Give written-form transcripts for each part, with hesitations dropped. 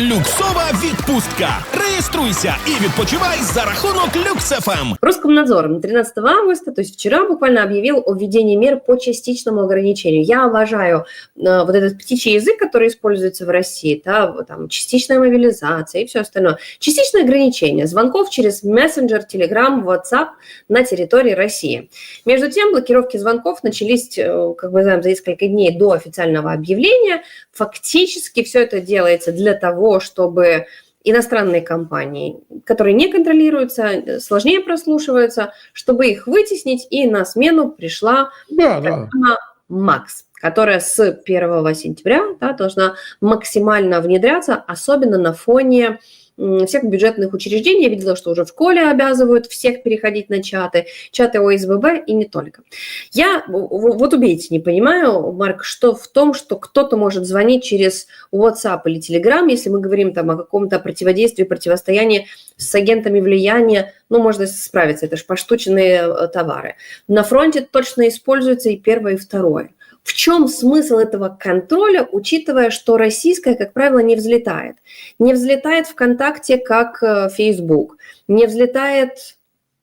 Люксова відпустка. Реєструйся и відпочивай за рахунок Люкс.ФМ. Роскомнадзор 13 августа, то есть вчера буквально объявил о введении мер по частичному ограничению. Я уважаю вот этот птичий язык, который используется в России, да, там, частичная мобилизация и все остальное. Частичное ограничение звонков через мессенджер, Telegram, WhatsApp на территории России. Между тем, блокировки звонков начались, как мы знаем, за несколько дней до официального объявления. Фактически все это делается для того, чтобы иностранные компании, которые не контролируются, сложнее прослушиваются, чтобы их вытеснить, и на смену пришла программа МАКС, которая с 1 сентября должна максимально внедряться, особенно на фоне всех бюджетных учреждений. Я видела, что уже в школе обязывают всех переходить на чаты ОСББ и не только. Я вот убейте, не понимаю, Марк, что в том, что кто-то может звонить через WhatsApp или Telegram, если мы говорим там о каком-то противодействии, противостоянии с агентами влияния, ну, можно справиться, это же поштучные товары. На фронте точно используется и первое, и второе. В чем смысл этого контроля, учитывая, что российская, как правило, не взлетает? Не взлетает ВКонтакте, как Facebook, не взлетает,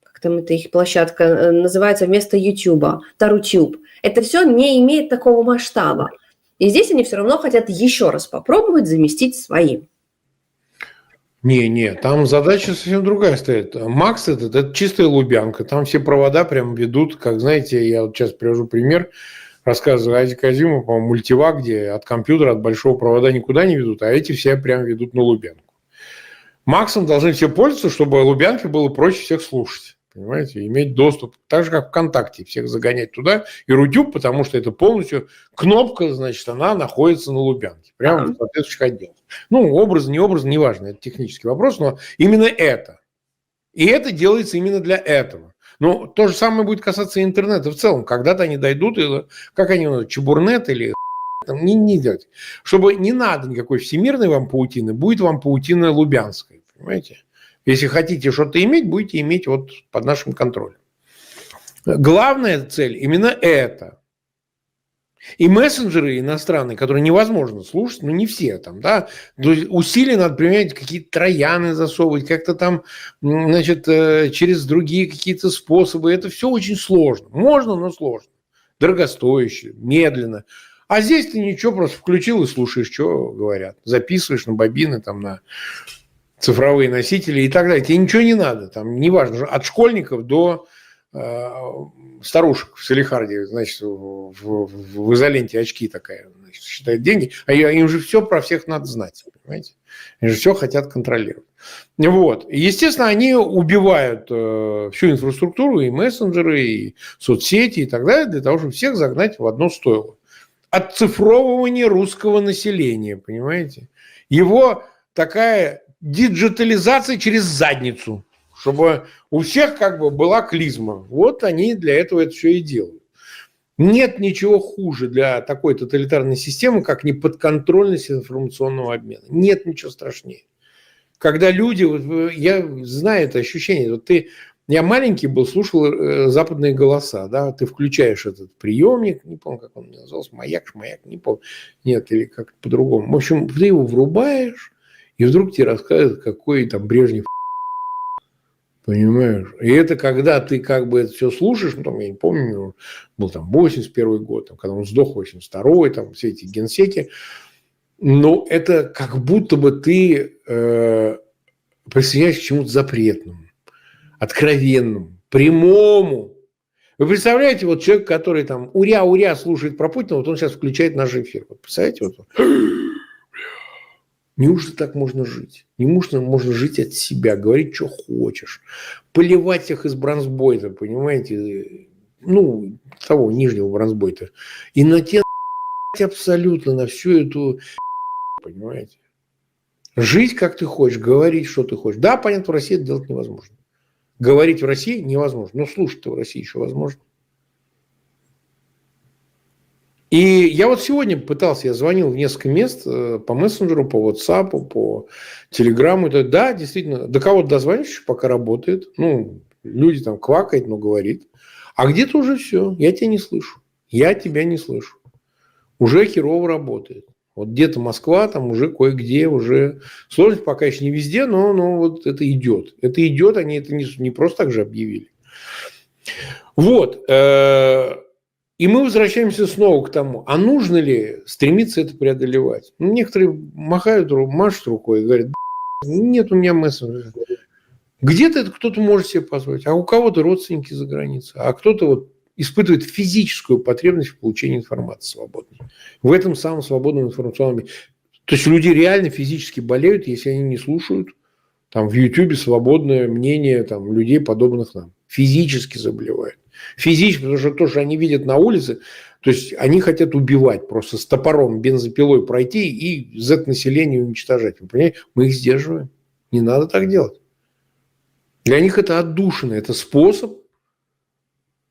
как там это их площадка называется, вместо Ютуба, Тарутюб. Это все не имеет такого масштаба. И здесь они все равно хотят еще раз попробовать заместить своим. Не, там задача совсем другая стоит. МАКС это чистая Лубянка. Там все провода прям ведут, как, знаете, я вот сейчас привожу пример, рассказываю Аде Казимову, по-моему, мультивак, где от компьютера, от большого провода никуда не ведут, а эти все прям ведут на Лубянку. МАКСом должны все пользоваться, чтобы Лубянке было проще всех слушать. Понимаете, иметь доступ. Так же, как ВКонтакте, всех загонять туда. И Рутюб, потому что это полностью кнопка, значит, она находится на Лубянке. Прямо в соответствующих отделах. Ну, образ, не важно, это технический вопрос, но именно это. И это делается именно для этого. Но то же самое будет касаться и интернета в целом. Когда-то они дойдут, или, как они называют, чебурнет или там, не делать. Чтобы не надо никакой всемирной вам паутины, будет вам паутина лубянская. Понимаете? Если хотите что-то иметь, будете иметь вот под нашим контролем. Главная цель именно это. И мессенджеры иностранные, которые невозможно слушать, ну не все там, да, усилия надо применять, какие-то трояны засовывать, как-то там, значит, через другие какие-то способы. Это все очень сложно. Можно, но сложно. Дорогостояще, медленно. А здесь ты ничего, просто включил и слушаешь, что говорят. Записываешь на бобины, там, на цифровые носители и так далее. Тебе ничего не надо. Там неважно, от школьников до старушек в Салехарде, значит, в изоленте очки такая, значит, считает деньги, а им же все про всех надо знать, понимаете? Они же все хотят контролировать. Вот. И, естественно, они убивают всю инфраструктуру, и мессенджеры, и соцсети, и так далее, для того, чтобы всех загнать в одно стойло. Отцифровывание русского населения, понимаете? Его такая диджитализация через задницу, чтобы у всех как бы была клизма. Вот они для этого это все и делают. Нет ничего хуже для такой тоталитарной системы, как неподконтрольность информационного обмена. Нет ничего страшнее. Когда люди, вот, я знаю это ощущение, вот я маленький был, слушал западные голоса, да, ты включаешь этот приемник, не помню, как он назывался, маяк, не помню, нет, или как-то по-другому. В общем, ты его врубаешь, и вдруг тебе рассказывают, какой там Брежнев. Понимаешь? И это когда ты как бы это все слушаешь, ну, там, я не помню, был там 81 год, там, когда он сдох, 82-й, там, все эти генсеки. Но это как будто бы ты присоединяешься к чему-то запретному, откровенному, прямому. Вы представляете, вот человек, который там уря-уря слушает про Путина, вот он сейчас включает наш эфир. Вот представляете, вот неужто так можно жить? Неужто можно жить от себя, говорить, что хочешь, поливать всех из бронзбойта, понимаете? Ну, того нижнего бронзбойта. И на те абсолютно на всю эту, понимаете? Жить, как ты хочешь, говорить, что ты хочешь. Да, понятно, в России это делать невозможно. Говорить в России невозможно, но слушать-то в России еще возможно. И я вот сегодня пытался, я звонил в несколько мест по мессенджеру, по WhatsApp, по Телеграму. Да, действительно, до кого-то дозвонишься, пока работает. Ну, люди там квакают, но говорит. А где-то уже все, я тебя не слышу. Я тебя не слышу. Уже херово работает. Вот где-то Москва, там уже кое-где уже сложность, пока еще не везде, но вот это идет. Это идет, они это не просто так же объявили. Вот. И мы возвращаемся снова к тому, а нужно ли стремиться это преодолевать? Ну, некоторые машут рукой и говорят, нет у меня мессенджера. Где-то это кто-то может себе позволить, а у кого-то родственники за границей, а кто-то вот испытывает физическую потребность в получении информации свободной. В этом самом свободном информационном мире. То есть люди реально физически болеют, если они не слушают там в Ютубе свободное мнение там, людей, подобных нам. Физически заболевают. Физически, потому что то, что они видят на улице, то есть они хотят убивать, просто с топором, бензопилой пройти и Z-население уничтожать. Вы понимаете? Мы их сдерживаем. Не надо так делать. Для них это отдушина, это способ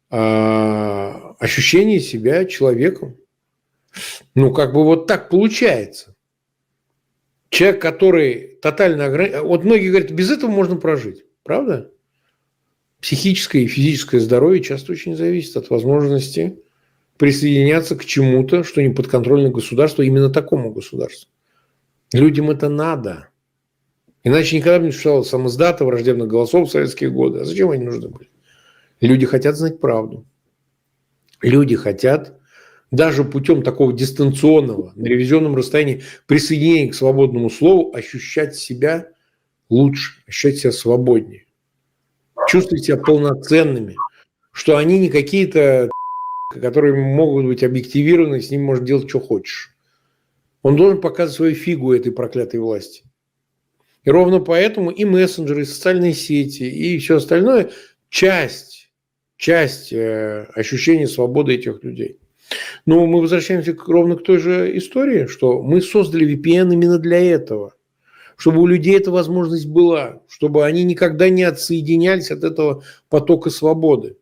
ощущения себя человеком. Ну, как бы вот так получается. Человек, который тотально ограничен... Вот многие говорят, без этого можно прожить. Правда? Психическое и физическое здоровье часто очень зависит от возможности присоединяться к чему-то, что не подконтрольно государству, именно такому государству. Людям это надо. Иначе никогда бы не существовало самоздата, враждебных голосов в советские годы. А зачем они нужны были? Люди хотят знать правду. Люди хотят даже путем такого дистанционного, на ревизионном расстоянии присоединения к свободному слову ощущать себя лучше, ощущать себя свободнее. Чувствовать себя полноценными. Что они не какие-то, которые могут быть объективированы, с ними можно делать, что хочешь. Он должен показывать свою фигу этой проклятой власти. И ровно поэтому и мессенджеры, и социальные сети, и все остальное часть ощущения свободы этих людей. Но мы возвращаемся ровно к той же истории, что мы создали VPN именно для этого. Чтобы у людей эта возможность была, чтобы они никогда не отсоединялись от этого потока свободы.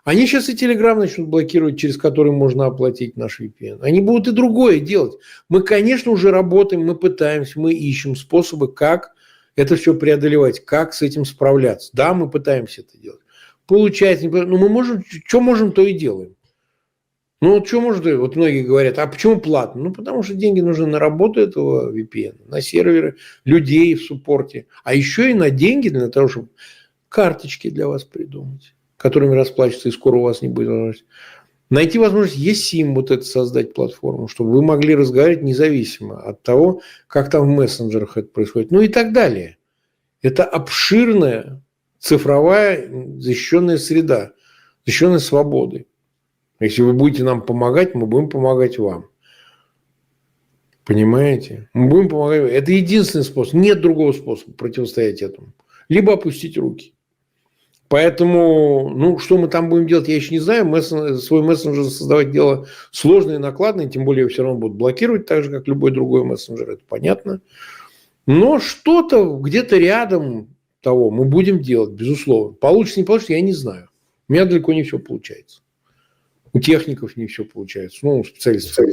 Они сейчас и Telegram начнут блокировать, через который можно оплатить наш VPN. Они будут и другое делать. Мы, конечно, уже работаем, мы пытаемся, мы ищем способы, как это все преодолевать, как с этим справляться. Да, мы пытаемся это делать. Получается, но мы можем, что можем, то и делаем. Ну, вот что можно, вот многие говорят, а почему платно? Ну, потому что деньги нужны на работу этого VPN, на серверы, людей в суппорте, а еще и на деньги для того, чтобы карточки для вас придумать, которыми расплачиваться, и скоро у вас не будет возможности. Найти возможность eSIM вот это создать платформу, чтобы вы могли разговаривать независимо от того, как там в мессенджерах это происходит, ну и так далее. Это обширная цифровая защищенная среда, защищенная свободой. Если вы будете нам помогать, мы будем помогать вам. Понимаете? Мы будем помогать вам. Это единственный способ. Нет другого способа противостоять этому. Либо опустить руки. Поэтому, ну, что мы там будем делать, я еще не знаю. Свой мессенджер создавать дело сложное и накладное. Тем более, его все равно будут блокировать, так же, как любой другой мессенджер. Это понятно. Но что-то где-то рядом того мы будем делать, безусловно. Получится, не получится, я не знаю. У меня далеко не все получается. У техников не все получается. Ну, у специалистов.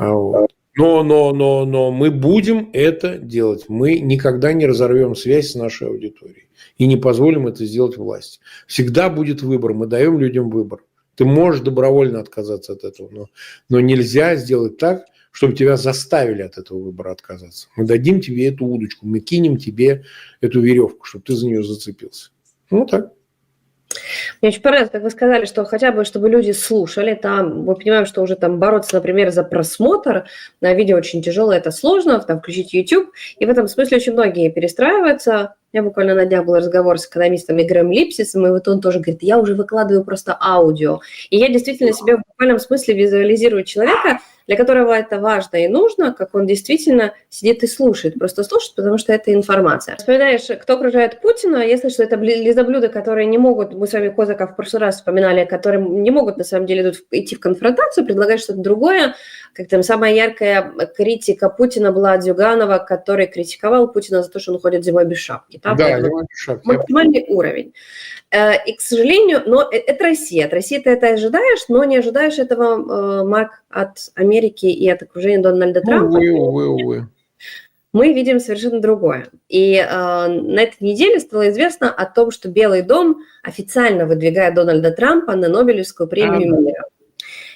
Но мы будем это делать. Мы никогда не разорвем связь с нашей аудиторией. И не позволим это сделать власти. Всегда будет выбор. Мы даем людям выбор. Ты можешь добровольно отказаться от этого. Но нельзя сделать так, чтобы тебя заставили от этого выбора отказаться. Мы дадим тебе эту удочку. Мы кинем тебе эту веревку, чтобы ты за нее зацепился. Ну, так. Мне очень понравилось, как вы сказали, что хотя бы, чтобы люди слушали, там, мы понимаем, что уже там бороться, например, за просмотр на видео очень тяжело, это сложно, там, включить YouTube, и в этом смысле очень многие перестраиваются. У меня буквально на днях был разговор с экономистом Игорем Липсисом, и вот он тоже говорит, я уже выкладываю просто аудио. И я действительно себе в буквальном смысле визуализирую человека, для которого это важно и нужно, как он действительно сидит и слушает. Просто слушает, потому что это информация. Вспоминаешь, кто окружает Путина, если что, это лизоблюды, которые не могут, мы с вами Козака в прошлый раз вспоминали, которые не могут на самом деле идти в конфронтацию, предлагать что-то другое. Как там самая яркая критика Путина была от Зюганова, который критиковал Путина за то, что он ходит зимой без шапки. Да, зимой без шапки. Максимальный уровень. И, к сожалению, но это Россия. От России ты это ожидаешь, но не ожидаешь этого, Марк, от Америки и от окружения Дональда Трампа. Увы. Мы видим совершенно другое. И на этой неделе стало известно о том, что Белый дом официально выдвигает Дональда Трампа на Нобелевскую премию мира.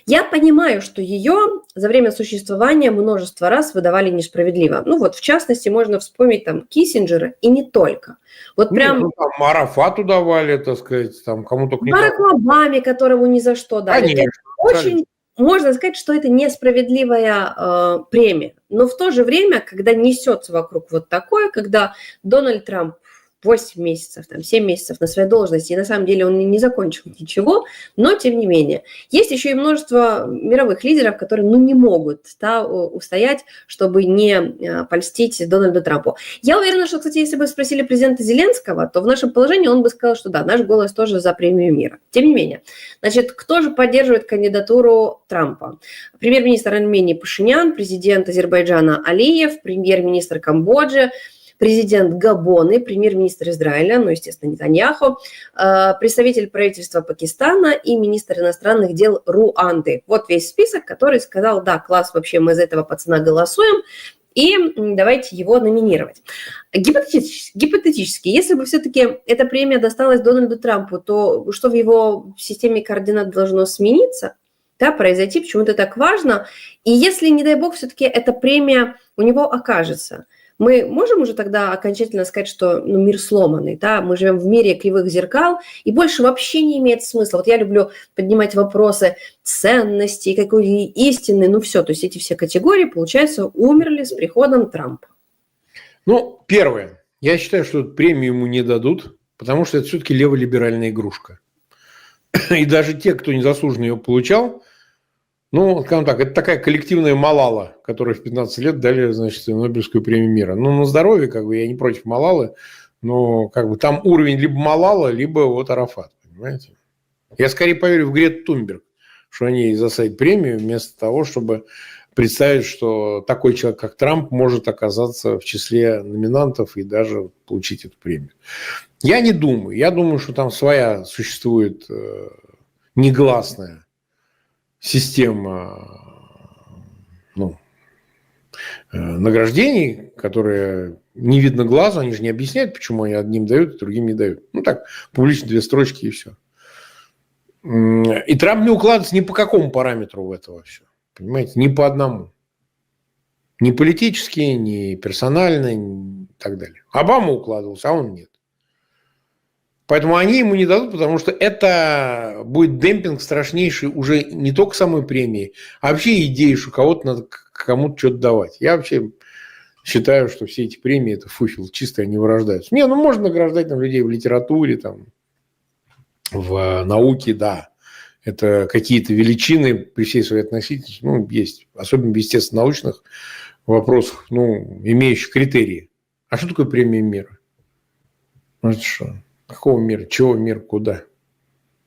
Я понимаю, что ее за время существования множество раз выдавали несправедливо. Ну вот, в частности, можно вспомнить там Киссинджера и не только. Вот прям... Ну, там Арафату давали, так сказать, там кому только не давали. Бараку Обаме, которому ни за что дали. Конечно, Это очень... Можно сказать, что это несправедливая премия. Но в то же время, когда несется вокруг вот такое, когда Дональд Трамп 8 месяцев, там, 7 месяцев на своей должности, и на самом деле он не закончил ничего, но тем не менее. Есть еще и множество мировых лидеров, которые не могут устоять, чтобы не польстить Дональду Трампу. Я уверена, что, кстати, если бы спросили президента Зеленского, то в нашем положении он бы сказал, что да, наш голос тоже за премию мира. Тем не менее, значит, кто же поддерживает кандидатуру Трампа? Премьер-министр Армении Пашинян, президент Азербайджана Алиев, премьер-министр Камбоджи, президент Габона, премьер-министр Израиля, естественно, Нетаньяху, представитель правительства Пакистана и министр иностранных дел Руанды. Вот весь список, который сказал, да, класс, вообще мы за этого пацана голосуем, и давайте его номинировать. Гипотетически, если бы все-таки эта премия досталась Дональду Трампу, то что в его системе координат должно смениться, да, произойти, почему это так важно? И если, не дай бог, все-таки эта премия у него окажется, мы можем уже тогда окончательно сказать, что мир сломанный, да? Мы живем в мире кривых зеркал, и больше вообще не имеет смысла. Вот я люблю поднимать вопросы ценностей, какой истины, все, то есть эти все категории, получается, умерли с приходом Трампа. Первое. Я считаю, что премию ему не дадут, потому что это все-таки леволиберальная игрушка. И даже те, кто незаслуженно ее получал, скажем так, это такая коллективная Малала, которой в 15 лет дали, значит, Нобелевскую премию мира. На здоровье, я не против Малалы, но там уровень либо Малала, либо вот Арафат, понимаете? Я скорее поверю в Грету Тунберг, что они ей засадят премию, вместо того, чтобы представить, что такой человек, как Трамп, может оказаться в числе номинантов и даже получить эту премию. Я не думаю. Я думаю, что там своя существует негласная система награждений, которые не видно глазу, они же не объясняют, почему они одним дают, а другим не дают. Так, публично 2 строчки и все. И Трамп не укладывается ни по какому параметру в это все. Понимаете? Ни по одному. Ни политически, ни персонально, и так далее. Обама укладывался, а он нет. Поэтому они ему не дадут, потому что это будет демпинг страшнейший уже не только самой премии, а вообще идеи, что кого-то надо кому-то что-то давать. Я вообще считаю, что все эти премии – это фуфел чистый, они вырождаются. Можно награждать людей в литературе, в науке, да. Это какие-то величины при всей своей относительности, есть, особенно в естественно-научных вопросах, имеющих критерии. А что такое премия мира? Это что? Какого мира? Чего мир? Куда?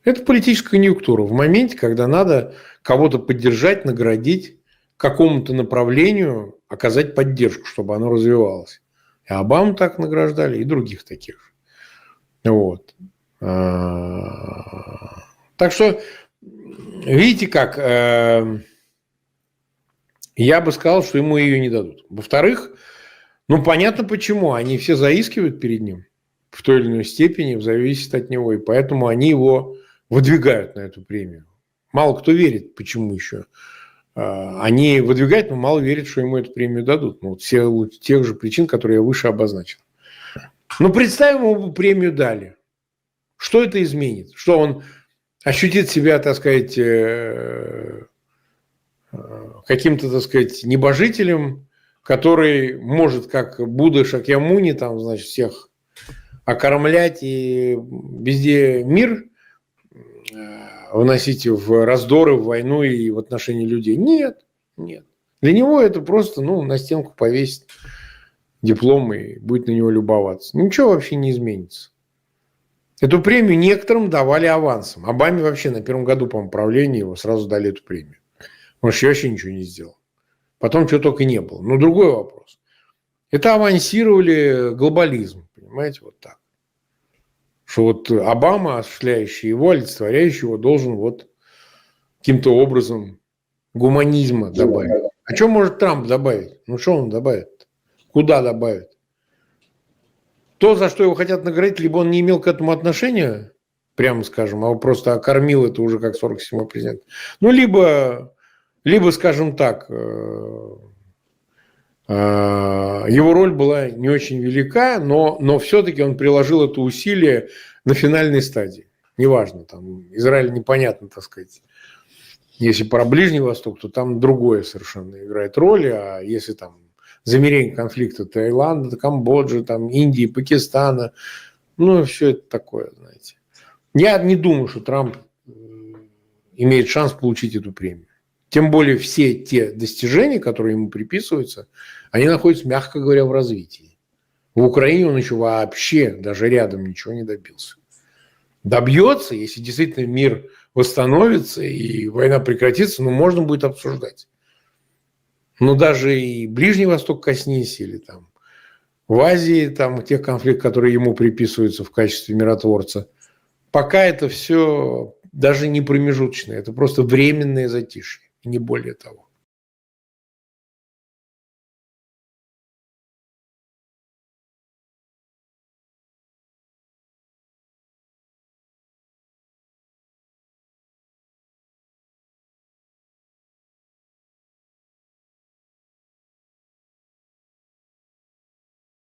Это политическая конъюнктура. В моменте, когда надо кого-то поддержать, наградить, какому-то направлению оказать поддержку, чтобы оно развивалось. И Обаму так награждали, и других таких. Вот. Так что, видите как, я бы сказал, что ему ее не дадут. Во-вторых, понятно почему. Они все заискивают перед ним в той или иной степени, зависит от него, и поэтому они его выдвигают на эту премию. Мало кто верит, почему еще. Они выдвигают, но мало верят, что ему эту премию дадут. Все тех же причин, которые я выше обозначил. Представим, ему премию дали. Что это изменит? Что он ощутит себя, так сказать, каким-то, так сказать, небожителем, который может, как Будда Шакьямуни, всех окормлять и везде мир вносить в раздоры, в войну и в отношении людей. Нет. Для него это просто, на стенку повесить диплом и будет на него любоваться. Ничего вообще не изменится. Эту премию некоторым давали авансом. Обаме вообще на первом году, по-моему, правления его сразу дали эту премию. Он вообще ничего не сделал. Потом чего только не было. Но другой вопрос. Это авансировали глобализм. Понимаете, вот так. Что Обама, осуществляющий его, олицетворяющий его, должен каким-то образом гуманизма добавить. А что может Трамп добавить? Что он добавит? Куда добавит? То, за что его хотят наградить, либо он не имел к этому отношения, прямо скажем, а просто окормил это уже как 47-й президент. Ну, либо, скажем так, его роль была не очень велика, но все-таки он приложил это усилие на финальной стадии. Неважно, там Израиль непонятно, так сказать. Если про Ближний Восток, то там другое совершенно играет роль, а если там замерение конфликта Таиланда, Камбоджи, там, Индии, Пакистана, ну, все это такое, знаете. Я не думаю, что Трамп имеет шанс получить эту премию. Тем более все те достижения, которые ему приписываются, они находятся, мягко говоря, в развитии. В Украине он еще вообще даже рядом ничего не добился. Добьется, если действительно мир восстановится и война прекратится, ну, можно будет обсуждать. Но даже и Ближний Восток коснись, или там в Азии, там тех конфликтов, которые ему приписываются в качестве миротворца, пока это все даже не промежуточное, это просто временное затишье, не более того.